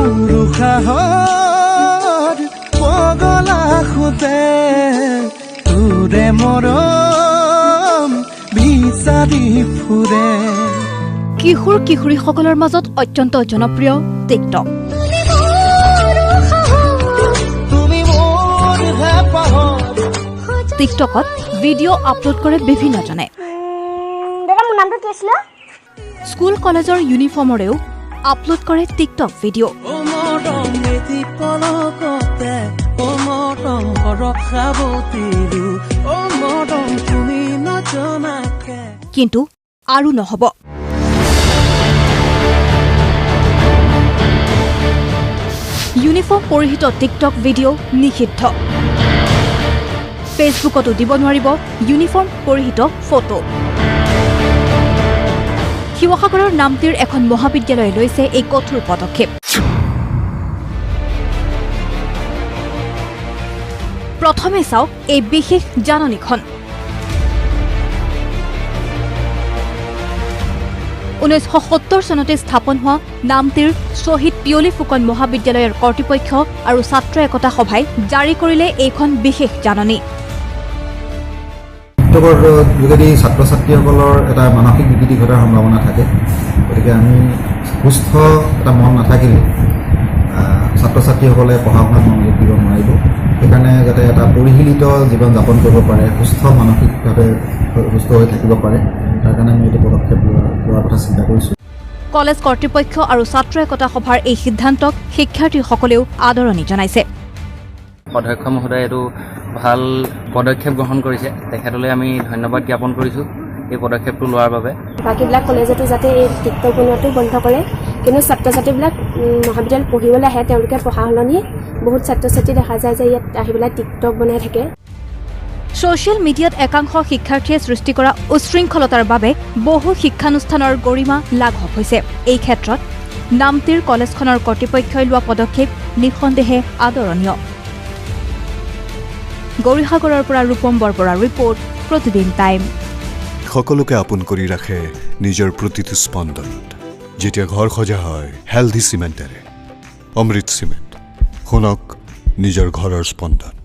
উৰুষাহৰ পগলা খুতে তোৰে মৰম বিচাৰি ফুৰে কিশোৰ কিশোৰীসকলৰ মাজত অত্যন্ত জনপ্ৰিয় টিকটক টিকটকত ভিডিঅ' আপলোড কৰে বিভিন্নজনে স্কুল কলেজৰ ইউনিফৰ্মৰেও আপলোড কৰে টিকটক ভিডিঅ' কিন্তু আৰু নহ'ব ইউনিফৰ্ম পৰিহিত টিকটক ভিডিঅ' নিষিদ্ধ ফেচবুকতো দিব নোৱাৰিব ইউনিফৰ্ম পৰিহিত ফটো শিৱসাগৰৰ নামতিৰ এখন মহাবিদ্যালয়ে লৈছে এই কঠোৰ পদক্ষেপ প্ৰথমে চাওক এই বিশেষ জাননীখন 1970 চনতে স্থাপন হোৱা নামতিৰ শ্বহীদ পিয়লি ফুকন মহাবিদ্যালয়ৰ কৰ্তৃপক্ষ আৰু ছাত্ৰ একতা সভাই জাৰি কৰিলে এইখন বিশেষ জাননী যোগেদি ছাত্ৰ ছাত্ৰীসকলৰ এটা মানসিক বিকৃতি ঘটাৰ সম্ভাৱনা থাকে গতিকে আমি সুস্থ এটা মন নাথাকিলে ছাত্ৰ ছাত্ৰীসকলে পঢ়া শুনাত মনোযোগ দিব নোৱাৰিব সেইকাৰণে যাতে এটা পৰিশীলিত জীৱন যাপন কৰিব পাৰে সুস্থ মানসিকভাৱে সুস্থ হৈ থাকিব পাৰে তাৰ কাৰণে আমি এইটো পদক্ষেপ লোৱাৰ কথা চিন্তা কৰিছোঁ কলেজ কৰ্তৃপক্ষ আৰু ছাত্ৰ একতা সভাৰ এই সিদ্ধান্তক শিক্ষাৰ্থীসকলেও আদৰণি জনাইছে অধ্যক্ষ মহোদয়ে এইটো ভাল পদক্ষেপ গ্ৰহণ কৰিছে তেখেতলৈ আমি ধন্যবাদ জ্ঞাপন কৰিছোঁ এই পদক্ষেপটো লোৱাৰ বাবে বাকীবিলাক কলেজতো যাতে এই টিকটক বনোৱাটো বন্ধ কৰে কিন্তু ছাত্ৰ ছাত্ৰীবিলাক মহাবিদ্যালয়ত পঢ়িবলৈ আহে তেওঁলোকে পঢ়া সলনি বহুত ছাত্ৰ ছাত্ৰী দেখা যায় যে ইয়াত আহি পেলাই টিকটক বনাই থাকে ছ'চিয়েল মিডিয়াত একাংশ শিক্ষাৰ্থীয়ে সৃষ্টি কৰা উশৃংখলতাৰ বাবে বহু শিক্ষানুষ্ঠানৰ গৰিমা লাঘৱ হৈছে এই ক্ষেত্ৰত নামতিৰ কলেজখনৰ কৰ্তৃপক্ষই লোৱা পদক্ষেপ নিঃসন্দেহে আদৰণীয় গৌৰীসাগৰৰ পৰা ৰূপম বৰবৰাৰ ৰিপৰ্ট প্ৰতিদিন টাইম সকলোকে আপোন কৰি ৰাখে নিজৰ প্ৰতিটো স্পন্দনত যেতিয়া ঘৰ সজা হয় হেলথি চিমেণ্টেৰে অমৃত চিমেণ্ট শুনক নিজৰ ঘৰৰ স্পন্দন